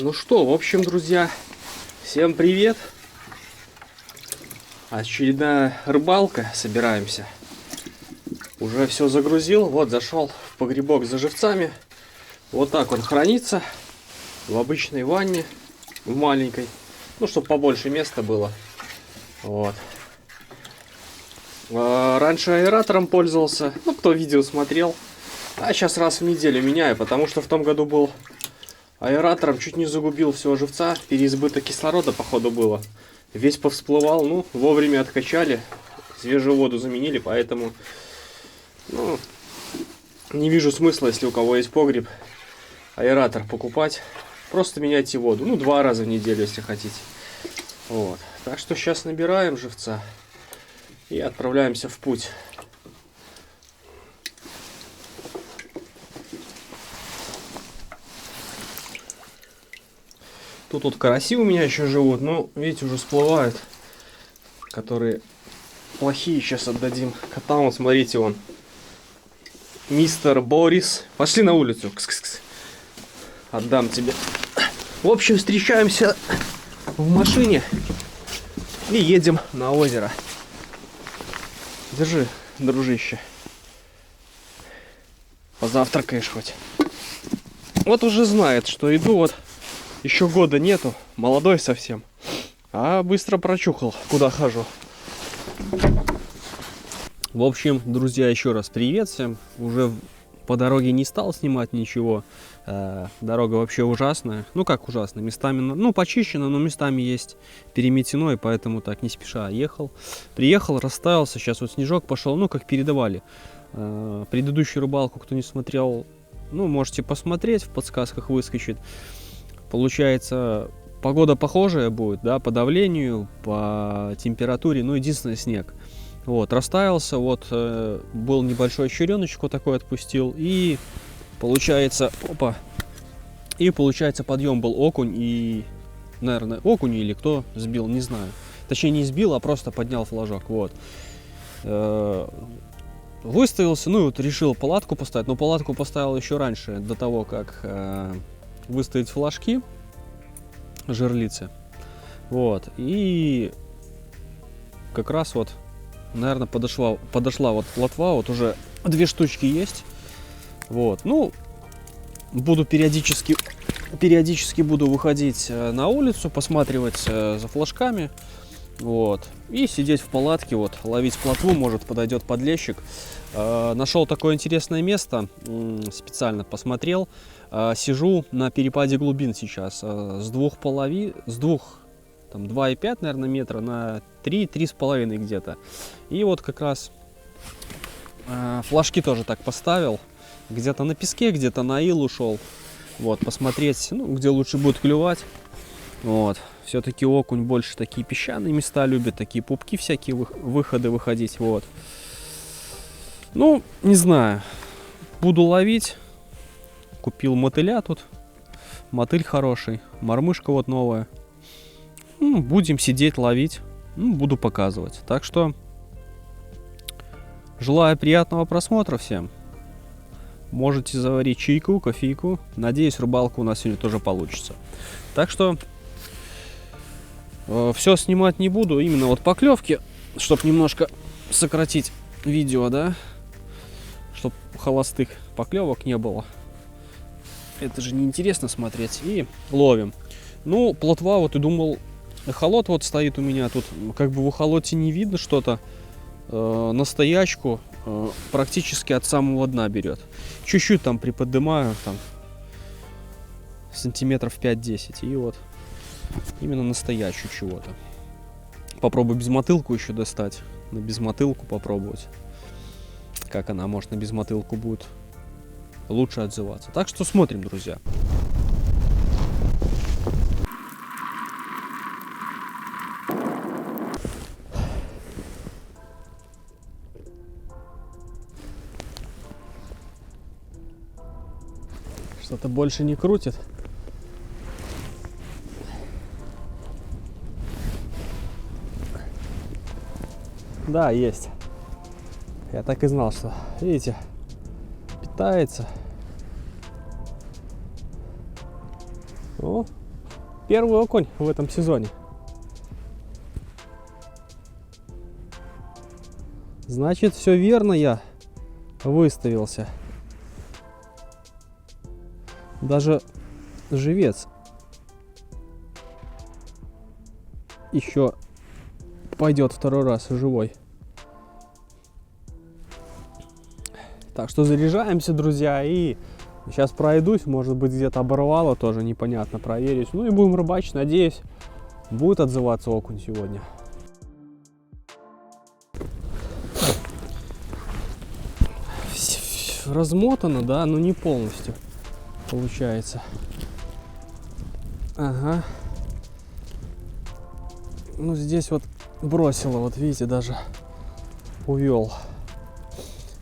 Ну что, в общем, друзья, всем привет. Очередная рыбалка, собираемся. Уже все загрузил, вот зашел в погребок за живцами. Вот так он хранится в обычной ванне, в маленькой. Ну, чтобы побольше места было. Вот. Раньше аэратором пользовался, ну, кто видео смотрел. А сейчас раз в неделю меняю, потому что в том году был аэратором, чуть не загубил всего живца. Переизбыток кислорода, походу, было. Весь повсплывал, ну, вовремя откачали, свежую воду заменили, поэтому, ну, не вижу смысла, если у кого есть погреб, аэратор покупать. Просто меняйте воду, ну, 2 раза в неделю, если хотите. Вот, так что сейчас набираем живца и отправляемся в путь. Тут вот караси у меня еще живут, но, видите, уже всплывают, которые плохие. Сейчас отдадим котам. Вот смотрите, вон, мистер Борис. Пошли на улицу. Кс-кс-кс. Отдам тебе. В общем, встречаемся в машине и едем на озеро. Держи, дружище. Позавтракаешь хоть. Вот уже знает, что иду, вот еще года нету, молодой совсем, а быстро прочухал, куда хожу. В общем, друзья, еще раз привет всем. Уже по дороге не стал снимать ничего. Дорога вообще ужасная. Ну как ужасная, местами, ну, почищена, но местами есть переметено, и поэтому так не спеша ехал. Приехал, расставился, сейчас вот снежок пошел, ну как передавали. Предыдущую рыбалку, кто не смотрел, ну, можете посмотреть, в подсказках выскочит. Получается, погода похожая будет, да, по давлению, по температуре, ну, единственное, снег. Вот, растаялся, вот, был небольшой череночек, вот такой отпустил, и получается, опа, и получается подъем был окунь, и, наверное, окунь или кто сбил, не знаю. Точнее, не сбил, а просто поднял флажок, вот. Выставился, ну, вот решил палатку поставить, но палатку поставил еще раньше, до того, как выставить флажки, жерлицы, вот, и как раз вот, наверное, подошла вот плотва, вот уже 2 штучки есть, вот, ну, буду периодически буду выходить на улицу, посматривать за флажками, вот, и сидеть в палатке, вот, ловить плотву, может, подойдет подлещик. Нашел такое интересное место, специально посмотрел. Сижу на перепаде глубин сейчас с 2,5, наверное, метра на 3-3,5 где-то. И вот как раз флажки тоже так поставил. Где-то на песке, где-то на ил ушел. Вот, посмотреть, ну, где лучше будет клевать. Вот, все-таки окунь больше такие песчаные места любит, такие пупки всякие, выходы выходить, вот. Ну, не знаю, буду ловить. Купил мотыля тут, мотыль хороший, мормышка вот новая. Ну, будем сидеть, ловить, ну, буду показывать. Так что, желаю приятного просмотра всем. Можете заварить чайку, кофейку. Надеюсь, рыбалка у нас сегодня тоже получится. Так что, все снимать не буду, именно вот поклевки, чтобы немножко сократить видео, да, чтобы холостых поклевок не было. Это же неинтересно смотреть. И ловим. Ну, плотва, вот и думал, эхолот вот стоит у меня тут. Как бы в эхолоте не видно что-то. На стоячку практически от самого дна берет. Чуть-чуть там приподнимаю, там сантиметров 5-10. И вот именно на стоячую чего-то. Попробую безмотылку еще достать. На безмотылку попробовать. Как она, может, на безмотылку будет лучше отзываться. Так что смотрим, друзья. Что-то больше не крутит. Да, есть. Я так и знал, что, видите, питается. О, Первый окунь в этом сезоне. Значит, все верно я выставился. Даже живец еще пойдет второй раз живой. Так что заряжаемся, друзья, и сейчас пройдусь, может быть, где-то оборвало, тоже непонятно, проверюсь. Ну и будем рыбачить, надеюсь, будет отзываться окунь сегодня. Размотано, да, но не полностью получается. Ага. Ну здесь вот бросило, вот видите, даже увел.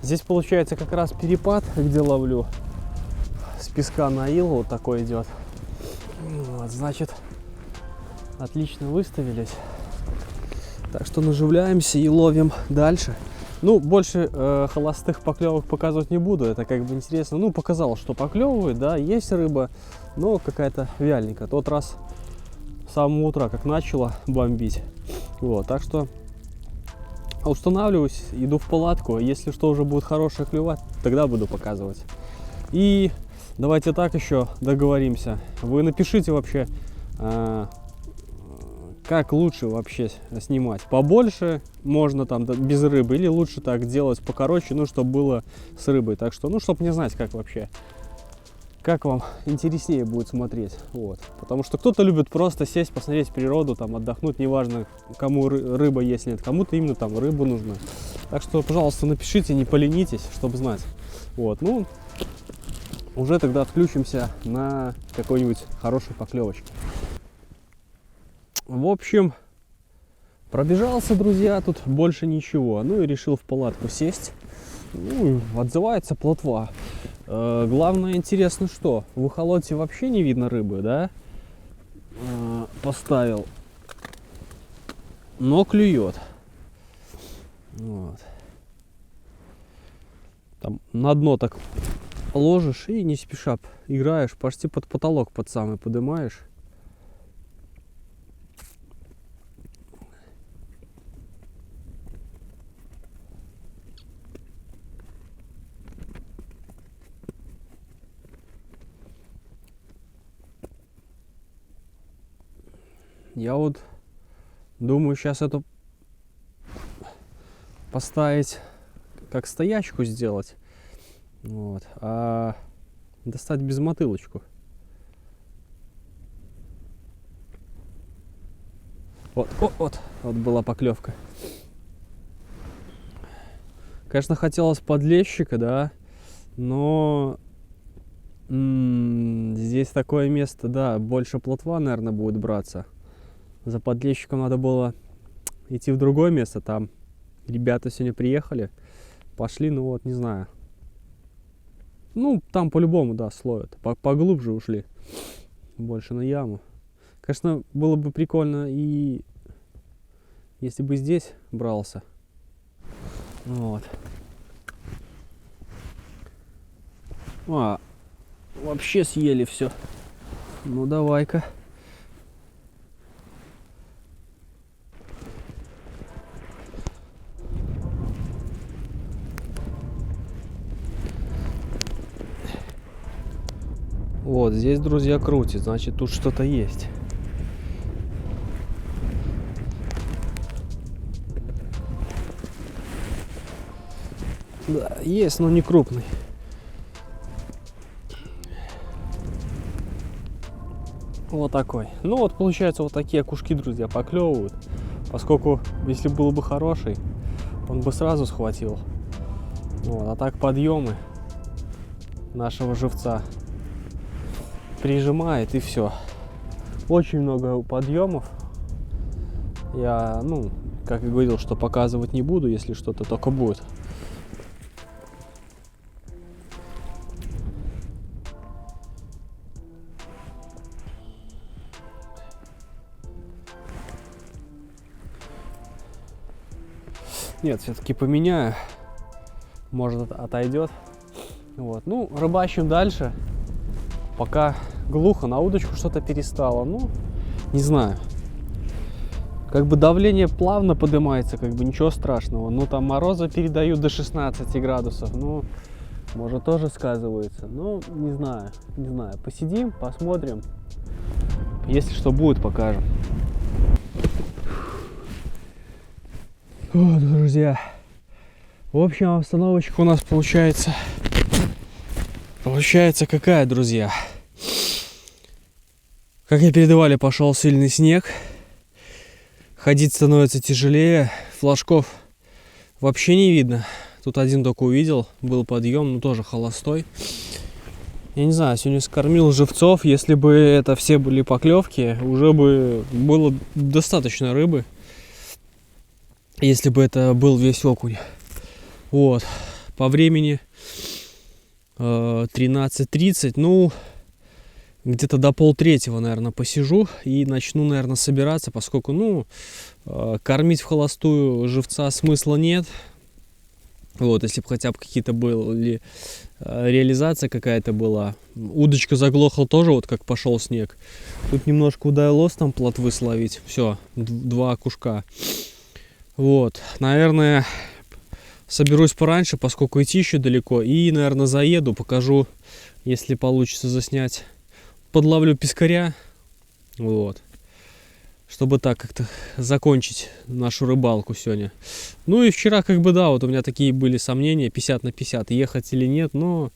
Здесь получается как раз перепад, где ловлю. С песка на ил вот такой идет. Вот, значит, отлично выставились. Так что наживляемся и ловим дальше. Ну, больше холостых поклевок показывать не буду, это как бы интересно. Ну, показал, что поклевывает, да, есть рыба, но какая-то вяленькая. Тот раз с самого утра как начала бомбить. Вот, так что устанавливаюсь, иду в палатку. Если что уже будет хорошее клевать, тогда буду показывать. И давайте так еще договоримся. Вы напишите вообще, как лучше вообще снимать. Побольше можно там без рыбы, или лучше так делать покороче, ну, чтобы было с рыбой. Так что, ну, чтобы не знать, как вообще, как вам интереснее будет смотреть. Вот. Потому что кто-то любит просто сесть, посмотреть природу, там, отдохнуть, неважно, кому рыба есть, нет, кому-то именно там рыбу нужно. Так что, пожалуйста, напишите, не поленитесь, чтобы знать. Вот, ну, уже тогда отключимся на какой-нибудь хорошей поклевочке. В общем, пробежался, друзья, тут больше ничего. Ну и решил в палатку сесть. Ну, отзывается плотва. Главное, интересно, что в эхолоте вообще не видно рыбы, да? Поставил. Но клюет. Вот. Там на дно так ложишь и не спеша играешь, почти под потолок под самый поднимаешь. Я вот думаю сейчас эту поставить, как стоячку сделать, вот, а достать безмотылочку. Вот была поклевка. Конечно, хотелось подлещика, да, но здесь такое место, да, больше плотва, наверное, будет браться. За подлещиком надо было идти в другое место. Там ребята сегодня приехали, пошли, ну вот, не знаю. Ну, там по-любому, да, словят. Поглубже ушли. Больше на яму. Конечно, было бы прикольно и если бы здесь брался. Вот. Вообще съели все. Ну, давай-ка. Вот здесь, друзья, крутит, значит, тут что-то есть. Да, есть, но не крупный. Вот такой. Ну вот, получается, вот такие окушки, друзья, поклевывают. Поскольку, если был бы хороший, он бы сразу схватил. Вот, а так подъемы нашего живца прижимает, и все. Очень много подъемов. Я, ну, как и говорил, что показывать не буду, если что-то только будет. Нет, все-таки поменяю. Может, отойдет. Вот. Ну, рыбачим дальше. Пока глухо, на удочку что-то перестало. Ну, не знаю. Как бы давление плавно поднимается, как бы ничего страшного. Ну, там морозы передают до 16 градусов. Ну, может, тоже сказывается. Ну, не знаю, не знаю. Посидим, посмотрим. Если что будет, покажем. Вот, друзья. В общем, обстановочка у нас получается какая, друзья? Как и передавали, пошел сильный снег. Ходить становится тяжелее. Флажков вообще не видно. Тут один только увидел. Был подъем, но тоже холостой. Я не знаю, сегодня скормил живцов. Если бы это все были поклевки, уже бы было достаточно рыбы. Если бы это был весь окунь. Вот. По времени 13:30. Ну, где-то до 2:30, наверное, посижу и начну, наверное, собираться, поскольку, ну, кормить в холостую живца смысла нет. Вот, если бы хотя бы какие-то были, реализация какая-то была. Удочка заглохла тоже, вот как пошел снег. Тут немножко удалось там плотвы словить. Все, 2 окушка. Вот, наверное, соберусь пораньше, поскольку идти еще далеко. И, наверное, заеду, покажу, если получится заснять. Подловлю пескаря. Вот. Чтобы так как-то закончить нашу рыбалку сегодня. Ну и вчера, как бы, да, вот у меня такие были сомнения, 50 на 50, ехать или нет. Но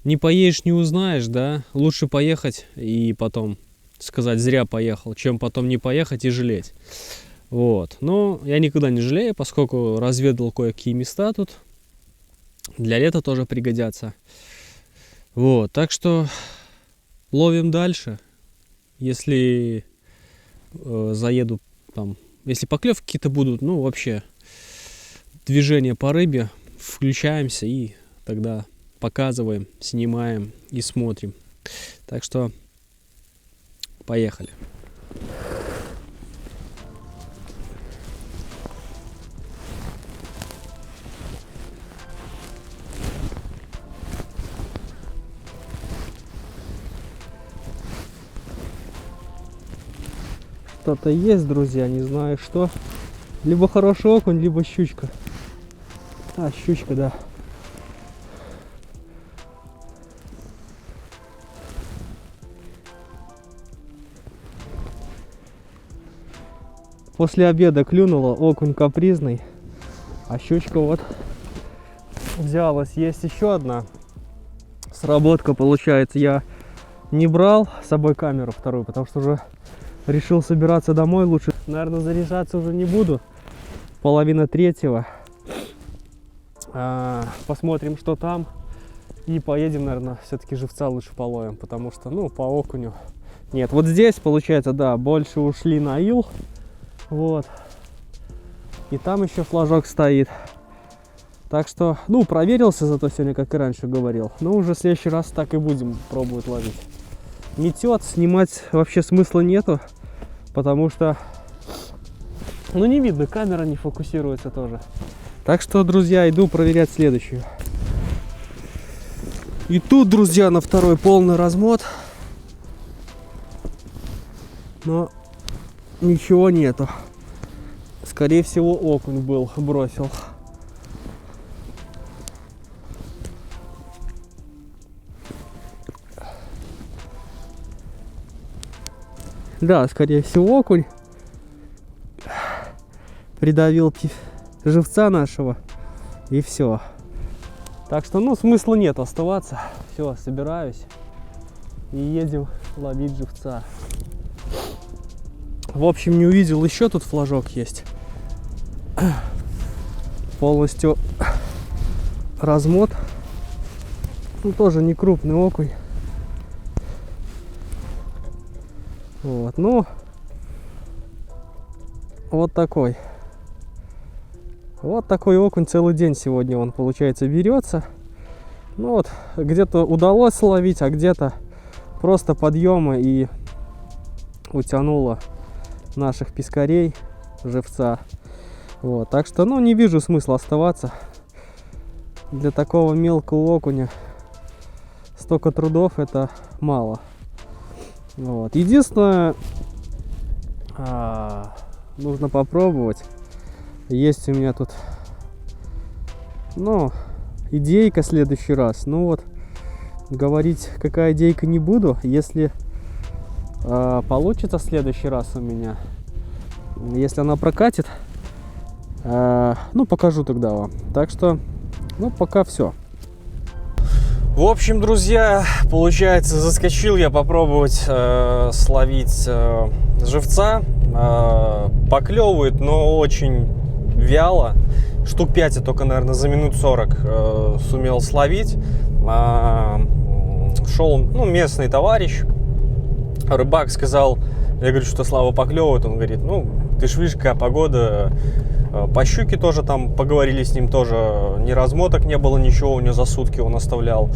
не поедешь, не узнаешь, да. Лучше поехать и потом сказать, зря поехал, чем потом не поехать и жалеть. Вот. Но я никогда не жалею, поскольку разведал кое-какие места тут. Для лета тоже пригодятся. Вот. Так что ловим дальше. Если заеду там, если поклевки какие-то будут, ну вообще движение по рыбе, включаемся и тогда показываем, снимаем и смотрим. Так что поехали. Что-то есть, друзья, не знаю что. Либо хороший окунь, либо щучка. А, щучка, да. После обеда клюнула, окунь капризный. А щучка вот взялась. Есть еще одна сработка, получается. Я не брал с собой камеру вторую, потому что уже решил собираться домой. Лучше, наверное, заряжаться уже не буду. 2:30. Посмотрим, что там. И поедем, наверное, все-таки живца лучше половим. Потому что, ну, по окуню нет. Вот здесь, получается, да, больше ушли на ил. Вот. И там еще флажок стоит. Так что, ну, проверился зато сегодня, как и раньше говорил. Но уже в следующий раз так и будем пробовать ловить. Метет, снимать вообще смысла нету, потому что, ну, не видно, камера не фокусируется тоже. Так что, друзья, иду проверять следующую. И тут, друзья, на второй полный размот, но ничего нету. Скорее всего, окунь был, бросил. Да, скорее всего, окунь придавил живца нашего, и все. Так что, ну, смысла нет оставаться. Все, собираюсь и едем ловить живца. В общем, не увидел, еще тут флажок есть. Полностью размот. Ну, тоже не крупный окунь. Вот, ну, вот такой. Вот такой окунь целый день сегодня он, получается, берется. Ну вот, где-то удалось словить, а где-то просто подъемы и утянуло наших пескарей, живца. Вот, так что, ну, не вижу смысла оставаться. Для такого мелкого окуня столько трудов — это мало. Вот. Единственное, нужно попробовать. Есть у меня тут, ну, идейка в следующий раз. Ну вот, говорить, какая идейка, не буду. Если получится в следующий раз у меня, если она прокатит, ну, покажу тогда вам. Так что, ну, пока все. В общем, друзья, получается, заскочил я попробовать словить живца. Поклевывает, но очень вяло. Штук 5 я только, наверное, за минут 40 сумел словить. Шел, ну, местный товарищ, рыбак, сказал, я говорю, что Слава поклевывает. Он говорит, ну, ты ж видишь, какая погода. По щуке тоже там поговорили с ним, тоже ни размоток не было, ничего у него за сутки он оставлял.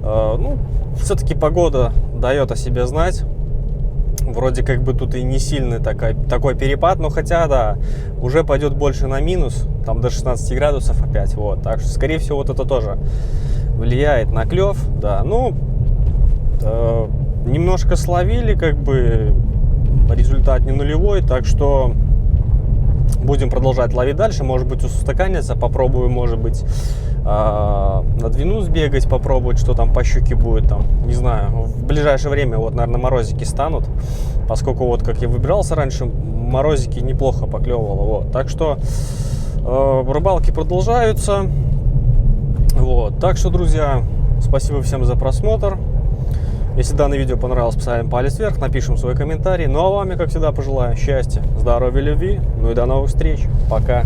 Ну, все-таки погода дает о себе знать. Вроде как бы тут и не сильный такой перепад, но хотя, да, уже пойдет больше на минус, там до 16 градусов опять, вот. Так что, скорее всего, вот это тоже влияет на клев, да. Ну, немножко словили, как бы результат не нулевой, так что будем продолжать ловить дальше. Может быть, устаканится, попробую, может быть, на длину сбегать, попробовать, что там по щуке будет, там, не знаю. В ближайшее время, вот, наверное, морозики станут, поскольку вот, как я выбирался раньше, морозики неплохо поклевывало, вот. Так что рыбалки продолжаются, вот. Так что, друзья, спасибо всем за просмотр. Если данное видео понравилось, поставим палец вверх, напишем свой комментарий. Ну а вам я, как всегда, пожелаю счастья, здоровья, любви. Ну и до новых встреч. Пока.